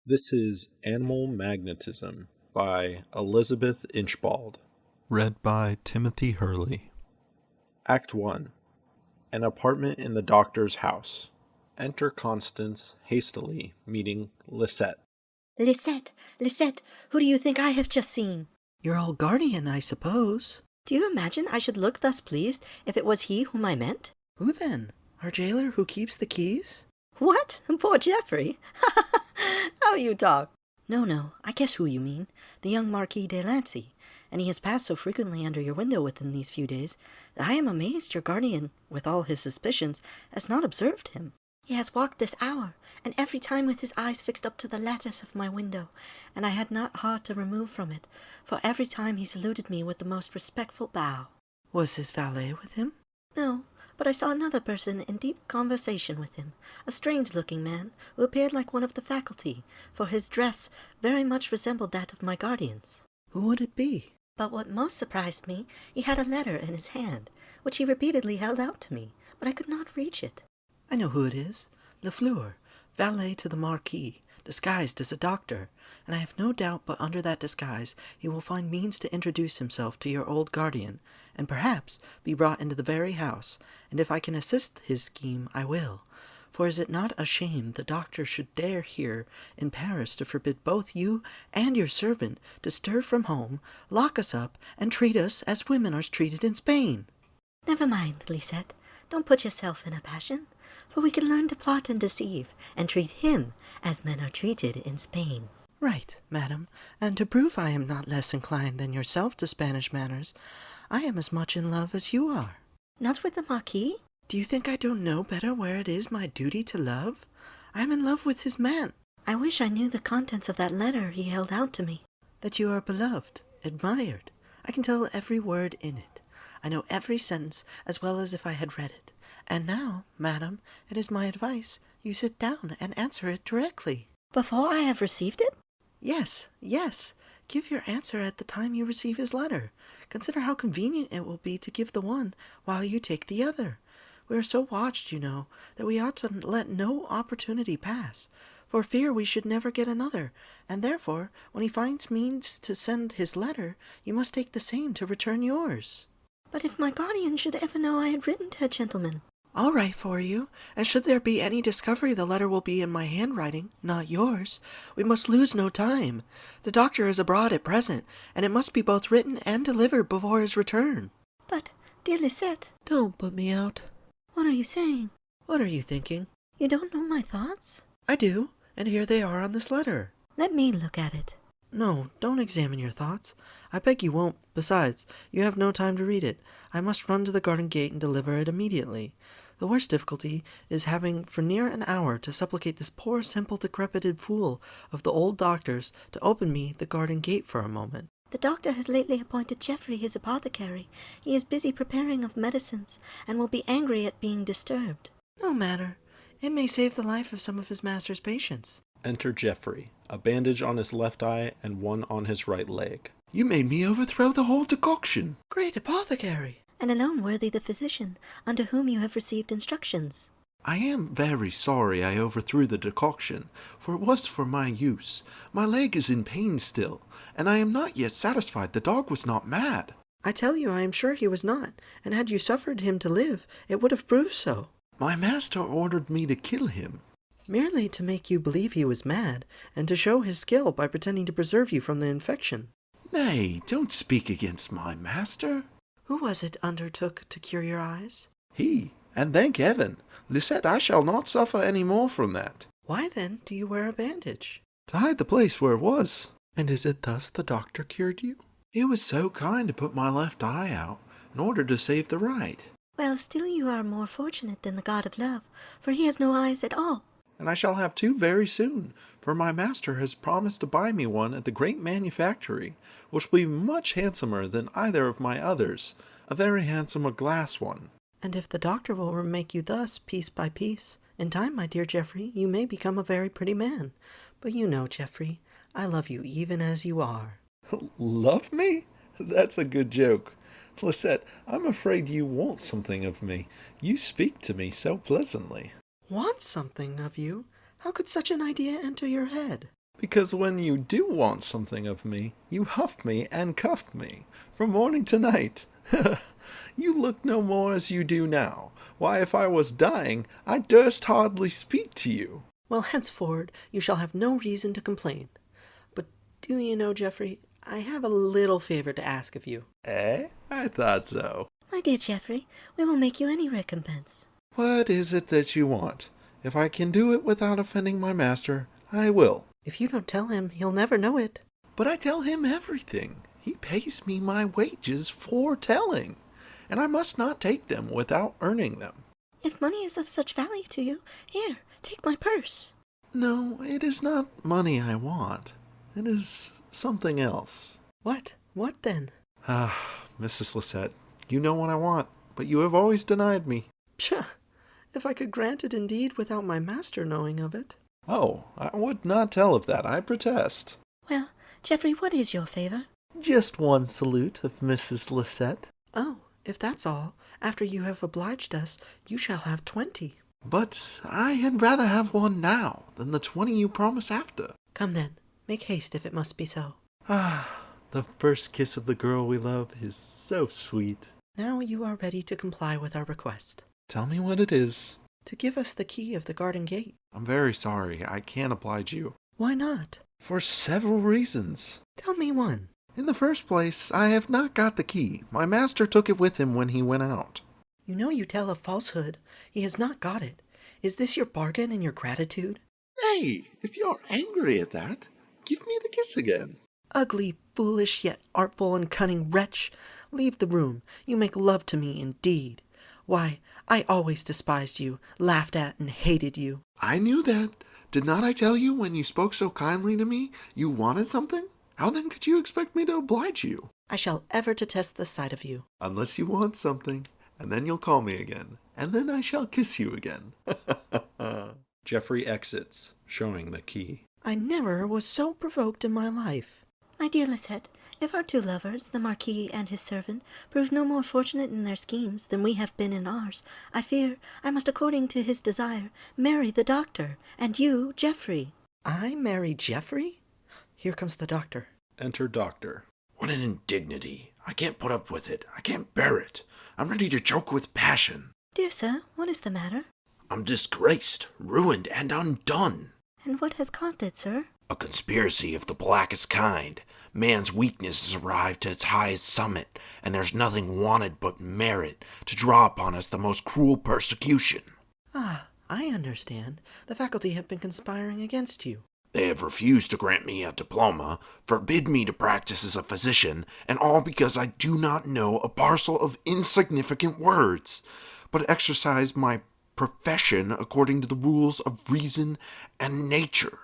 This is Animal Magnetism by Elizabeth Inchbald. Read by Timothy Hurley. Act 1. An apartment in the doctor's house. Enter Constance hastily, meeting Lisette. Lisette, who do you think I have just seen? Your old guardian, I suppose. Do you imagine I should look thus pleased if it was he whom I meant? Who then? Our jailer who keeps the keys? What? Poor Geoffrey. How you talk. No, I guess who you mean. The young Marquis de Lancey. And he has passed so frequently under your window within these few days that I am amazed your guardian, with all his suspicions, has not observed him. He has walked this hour, and every time with his eyes fixed up to the lattice of my window, and I had not heart to remove from it, for every time he saluted me with the most respectful bow. Was his valet with him? No, but I saw another person in deep conversation with him, a strange-looking man, who appeared like one of the faculty, for his dress very much resembled that of my guardian's. Who would it be? But what most surprised me, he had a letter in his hand, which he repeatedly held out to me, but I could not reach it. I know who it is. Lafleur, valet to the Marquis, disguised as a doctor, and I have no doubt but under that disguise he will find means to introduce himself to your old guardian, and perhaps be brought into the very house, and if I can assist his scheme, I will. For is it not a shame the doctor should dare here in Paris to forbid both you and your servant to stir from home, lock us up, and treat us as women are treated in Spain? Never mind, Lisette. Don't put yourself in a passion, for we can learn to plot and deceive, and treat him as men are treated in Spain. Right, madam, and to prove I am not less inclined than yourself to Spanish manners, I am as much in love as you are. Not with the Marquis? Do you think I don't know better where it is my duty to love? I am in love with his man. I wish I knew the contents of that letter he held out to me. That you are beloved, admired. I can tell every word in it. I know every sentence as well as if I had read it. And now, madam, it is my advice you sit down and answer it directly. Before I have received it? Yes. Give your answer at the time you receive his letter. Consider how convenient it will be to give the one while you take the other. We are so watched, you know, that we ought to let no opportunity pass, for fear we should never get another, and therefore, when he finds means to send his letter, you must take the same to return yours. But if my guardian should ever know I had written to a gentleman? All right for you, and should there be any discovery the letter will be in my handwriting, not yours. We must lose no time. The doctor is abroad at present, and it must be both written and delivered before his return. But, dear Lisette... Don't put me out. What are you saying? What are you thinking? You don't know my thoughts? I do, and here they are on this letter. Let me look at it. No, don't examine your thoughts. I beg you won't. Besides, you have no time to read it. I must run to the garden gate and deliver it immediately. The worst difficulty is having for near an hour to supplicate this poor, simple, decrepited fool of the old doctor's to open me the garden gate for a moment. The doctor has lately appointed Geoffrey his apothecary. He is busy preparing of medicines, and will be angry at being disturbed. No matter. It may save the life of some of his master's patients. Enter Geoffrey, a bandage on his left eye and one on his right leg. You made me overthrow the whole decoction. Great apothecary! And alone worthy the physician, under whom you have received instructions. I am very sorry I overthrew the decoction, for it was for my use. My leg is in pain still, and I am not yet satisfied the dog was not mad. I tell you I am sure he was not, and had you suffered him to live, it would have proved so. My master ordered me to kill him. Merely to make you believe he was mad, and to show his skill by pretending to preserve you from the infection. Nay, don't speak against my master. Who was it undertook to cure your eyes? He, and thank heaven. Lisette, I shall not suffer any more from that. Why then do you wear a bandage? To hide the place where it was. And is it thus the doctor cured you? He was so kind to put my left eye out, in order to save the right. Well, still you are more fortunate than the god of love, for he has no eyes at all. And I shall have two very soon, for my master has promised to buy me one at the great manufactory, which will be much handsomer than either of my others, a very handsome glass one. And if the doctor will make you thus, piece by piece, in time, my dear Geoffrey, you may become a very pretty man. But you know, Geoffrey, I love you even as you are. Love me? That's a good joke. Lisette, I'm afraid you want something of me. You speak to me so pleasantly. Want something of you? How could such an idea enter your head? Because when you do want something of me, you huff me and cuff me, from morning to night. You look no more as you do now. Why, if I was dying, I durst hardly speak to you. Well, henceforward you shall have no reason to complain. But do you know, Geoffrey, I have a little favor to ask of you. Eh? I thought so. My dear Geoffrey, we will make you any recompense. What is it that you want? If I can do it without offending my master, I will. If you don't tell him, he'll never know it. But I tell him everything. He pays me my wages for telling, and I must not take them without earning them. If money is of such value to you, here, take my purse. No, it is not money I want. It is something else. What? What then? Ah, Mrs. Lisette, you know what I want, but you have always denied me. Pshaw! If I could grant it indeed without my master knowing of it. Oh, I would not tell of that, I protest. Well, Geoffrey, what is your favor? Just one salute of Mrs. Lisette. Oh, if that's all, after you have obliged us, you shall have 20. But I had rather have one now than the 20 you promise after. Come then, make haste if it must be so. Ah, the first kiss of the girl we love is so sweet. Now you are ready to comply with our request. Tell me what it is. To give us the key of the garden gate. I'm very sorry, I can't oblige you. Why not? For several reasons. Tell me one. In the first place, I have not got the key. My master took it with him when he went out. You know you tell a falsehood. He has not got it. Is this your bargain and your gratitude? Nay, if you're angry at that, give me the kiss again. Ugly, foolish, yet artful and cunning wretch! Leave the room. You make love to me, indeed. Why, I always despised you, laughed at, and hated you. I knew that. Did not I tell you when you spoke so kindly to me you wanted something? How then could you expect me to oblige you? I shall ever detest the sight of you. Unless you want something, and then you'll call me again, and then I shall kiss you again. Geoffrey exits, showing the key. I never was so provoked in my life. My dear Lisette, if our two lovers, the Marquis and his servant, prove no more fortunate in their schemes than we have been in ours, I fear I must, according to his desire, marry the doctor, and you, Geoffrey. I marry Geoffrey? Here comes the doctor. Enter Doctor. What an indignity. I can't put up with it. I can't bear it. I'm ready to choke with passion. Dear sir, what is the matter? I'm disgraced, ruined, and undone. And what has caused it, sir? A conspiracy of the blackest kind. Man's weakness has arrived to its highest summit, and there's nothing wanted but merit to draw upon us the most cruel persecution. Ah, I understand. The faculty have been conspiring against you. They have refused to grant me a diploma, forbid me to practice as a physician, and all because I do not know a parcel of insignificant words, but exercise my profession according to the rules of reason and nature.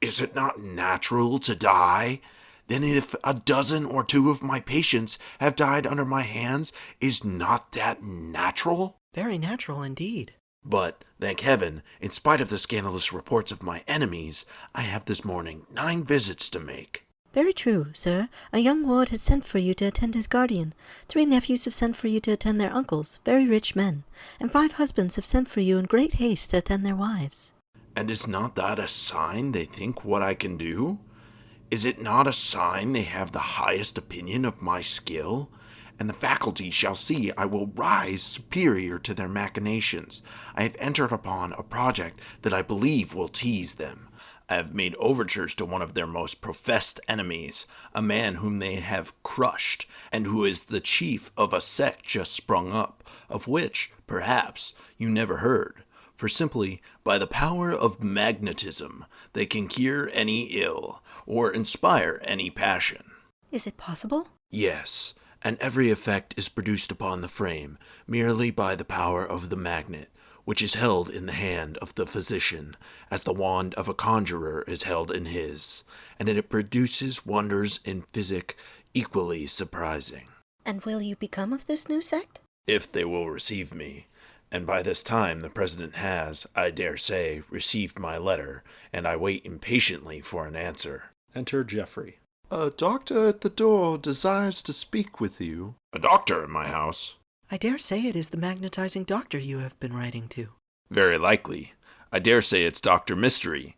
Is it not natural to die? Then if a dozen or two of my patients have died under my hands, is not that natural? Very natural indeed. But, thank heaven, in spite of the scandalous reports of my enemies, I have this morning 9 visits to make. Very true, sir. A young ward has sent for you to attend his guardian. 3 nephews have sent for you to attend their uncles, very rich men. And 5 husbands have sent for you in great haste to attend their wives. And is not that a sign they think what I can do? Is it not a sign they have the highest opinion of my skill? And the faculty shall see I will rise superior to their machinations. I have entered upon a project that I believe will tease them. I have made overtures to one of their most professed enemies, a man whom they have crushed, and who is the chief of a sect just sprung up, of which, perhaps, you never heard. For simply, by the power of magnetism, they can cure any ill, or inspire any passion. Is it possible? Yes, and every effect is produced upon the frame merely by the power of the magnet, which is held in the hand of the physician, as the wand of a conjurer is held in his, and it produces wonders in physic equally surprising. And will you become of this new sect? If they will receive me. And by this time the president has, I dare say, received my letter, and I wait impatiently for an answer. Enter Geoffrey. A doctor at the door desires to speak with you. A doctor in my house? I dare say it is the magnetizing doctor you have been writing to. Very likely. I dare say it's Dr. Mystery.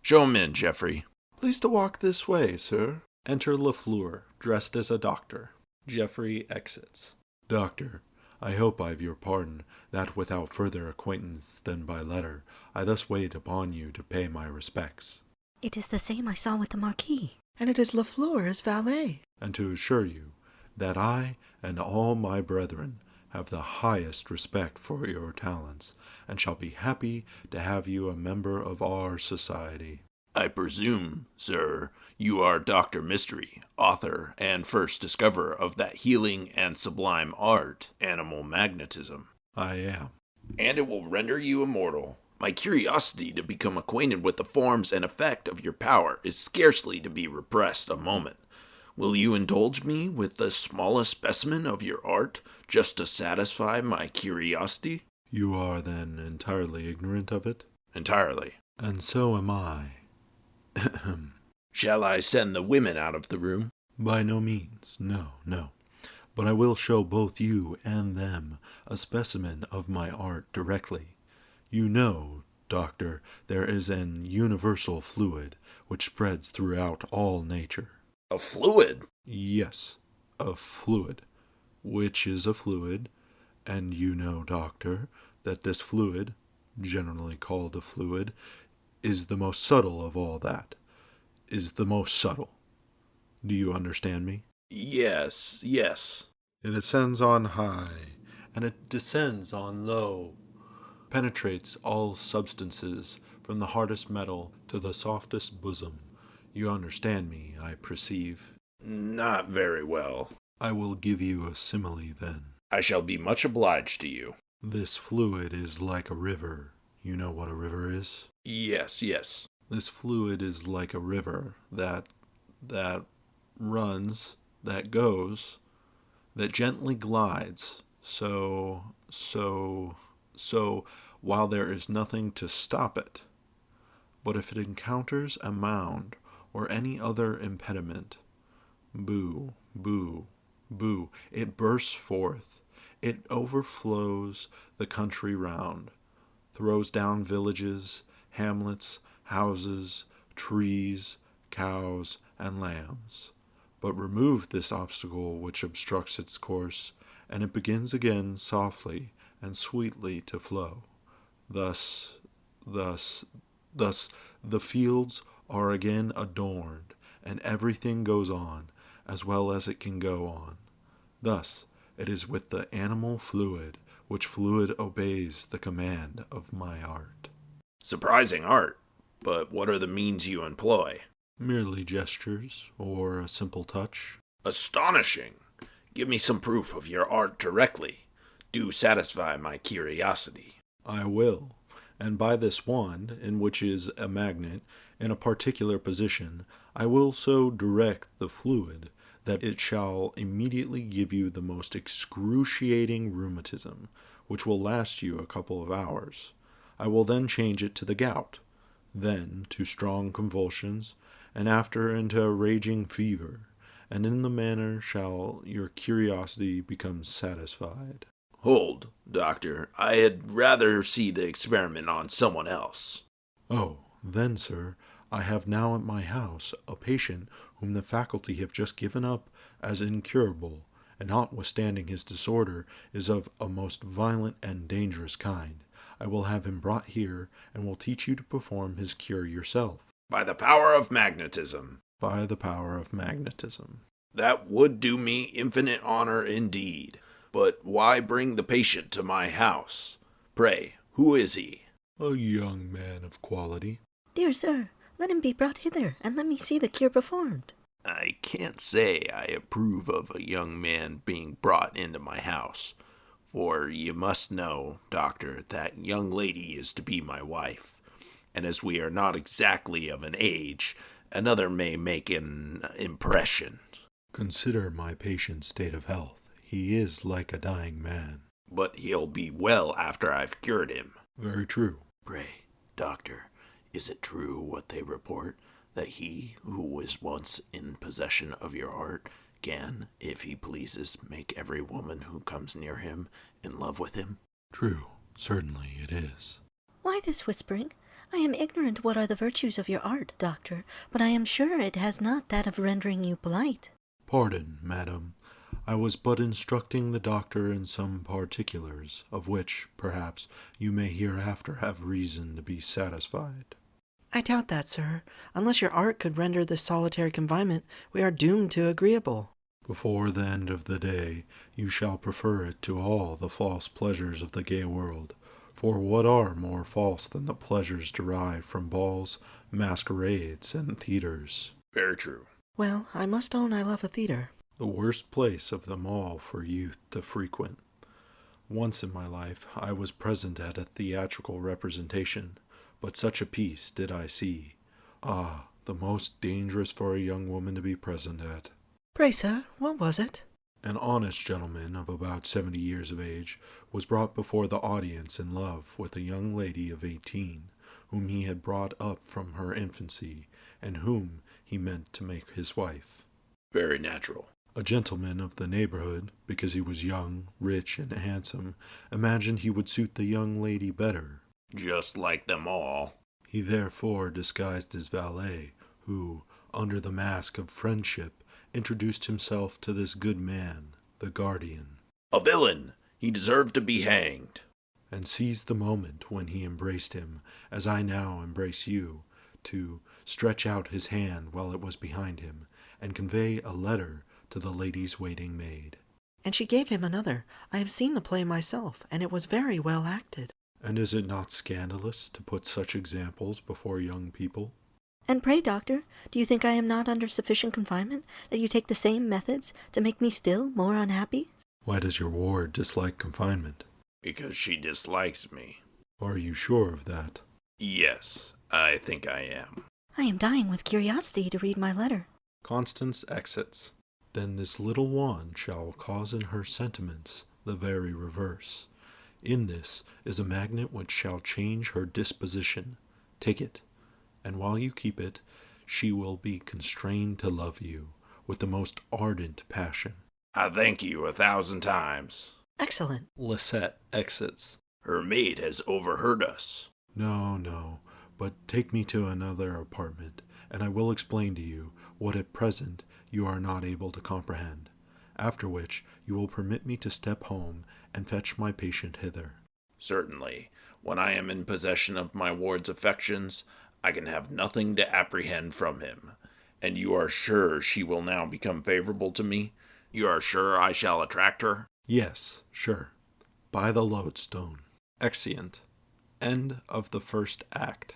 Show him in, Geoffrey. Please to walk this way, sir. Enter Lafleur, dressed as a doctor. Geoffrey exits. Doctor, I hope I've your pardon, that without further acquaintance than by letter, I thus wait upon you to pay my respects, It is the same I saw with the Marquis. And it is Lafleur, his valet. and to assure you that I and all my brethren have the highest respect for your talents, and shall be happy to have you a member of our society. I presume, sir, you are Dr. Mystery, author and first discoverer of that healing and sublime art, animal magnetism. I am. And it will render you immortal. My curiosity to become acquainted with the forms and effect of your power is scarcely to be repressed a moment. Will you indulge me with the smallest specimen of your art, just to satisfy my curiosity? You are then entirely ignorant of it? Entirely. And so am I. Shall I send the women out of the room? By no means, no. But I will show both you and them a specimen of my art directly. You know, doctor, there is an universal fluid which spreads throughout all nature. A fluid? Yes, a fluid. Which is a fluid, and you know, doctor, that this fluid, generally called a fluid, is the most subtle of all that. Is the most subtle. Do you understand me? Yes. It ascends on high, and it descends on low, penetrates all substances, from the hardest metal to the softest bosom. You understand me, I perceive. Not very well. I will give you a simile, then. I shall be much obliged to you. This fluid is like a river. You know what a river is? Yes. This fluid is like a river that runs, that goes, that gently glides, so while there is nothing to stop it. But if it encounters a mound or any other impediment, boo, it bursts forth, it overflows the country round, throws down villages, hamlets, houses, trees, cows, and lambs. But remove this obstacle which obstructs its course, and it begins again softly and sweetly to flow. Thus, the fields are again adorned, and everything goes on, as well as it can go on. Thus, it is with the animal fluid, which fluid obeys the command of my art. Surprising art. But what are the means you employ? Merely gestures, or a simple touch. Astonishing! Give me some proof of your art directly. Do satisfy my curiosity. I will. And by this wand, in which is a magnet, in a particular position, I will so direct the fluid that it shall immediately give you the most excruciating rheumatism, which will last you a couple of hours. I will then change it to the gout, then to strong convulsions, and after into a raging fever, and in the manner shall your curiosity become satisfied. Hold, doctor. I had rather see the experiment on someone else. Oh, then, sir, I have now at my house a patient whom the faculty have just given up as incurable, and notwithstanding his disorder is of a most violent and dangerous kind. I will have him brought here, and will teach you to perform his cure yourself. By the power of magnetism. By the power of magnetism. That would do me infinite honor indeed. But why bring the patient to my house? Pray, who is he? A young man of quality. Dear sir, let him be brought hither, and let me see the cure performed. I can't say I approve of a young man being brought into my house. For you must know, doctor, that young lady is to be my wife, and as we are not exactly of an age, another may make an impression. Consider my patient's state of health. He is like a dying man. But he'll be well after I've cured him. Very true. Pray, doctor, is it true what they report, that he who was once in possession of your art can, if he pleases, make every woman who comes near him in love with him? True, certainly it is. Why this whispering? I am ignorant what are the virtues of your art, doctor, but I am sure it has not that of rendering you polite. Pardon, madam. I was but instructing the doctor in some particulars, of which, perhaps, you may hereafter have reason to be satisfied. I doubt that, sir. Unless your art could render this solitary confinement, we are doomed to agreeable. Before the end of the day, you shall prefer it to all the false pleasures of the gay world. For what are more false than the pleasures derived from balls, masquerades, and theaters? Very true. Well, I must own I love a theater. The worst place of them all for youth to frequent. Once in my life I was present at a theatrical representation, but such a piece did I see. Ah, the most dangerous for a young woman to be present at. Pray, sir, what was it? An honest gentleman of about 70 years of age was brought before the audience in love with a young lady of 18, whom he had brought up from her infancy, and whom he meant to make his wife. Very natural. A gentleman of the neighborhood, because he was young, rich, and handsome, imagined he would suit the young lady better. Just like them all. He therefore disguised his valet, who, under the mask of friendship, introduced himself to this good man, the guardian. A villain! He deserved to be hanged. And seized the moment when he embraced him, as I now embrace you, to stretch out his hand while it was behind him, and convey a letter to the lady's waiting maid. And she gave him another. I have seen the play myself, and it was very well acted. And is it not scandalous to put such examples before young people? And pray, doctor, do you think I am not under sufficient confinement, that you take the same methods to make me still more unhappy? Why does your ward dislike confinement? Because she dislikes me. Are you sure of that? Yes, I think I am. I am dying with curiosity to read my letter. Constance exits. Then this little wand shall cause in her sentiments the very reverse. In this is a magnet which shall change her disposition. Take it, and while you keep it, she will be constrained to love you with the most ardent passion. I thank you 1,000 times. Excellent. Lisette exits. Her maid has overheard us. No, but take me to another apartment, and I will explain to you what at present you are not able to comprehend, after which you will permit me to step home and fetch my patient hither. Certainly. When I am in possession of my ward's affections, I can have nothing to apprehend from him. And you are sure she will now become favorable to me? You are sure I shall attract her? Yes, sure. By the lodestone. Exeunt. End of the first act.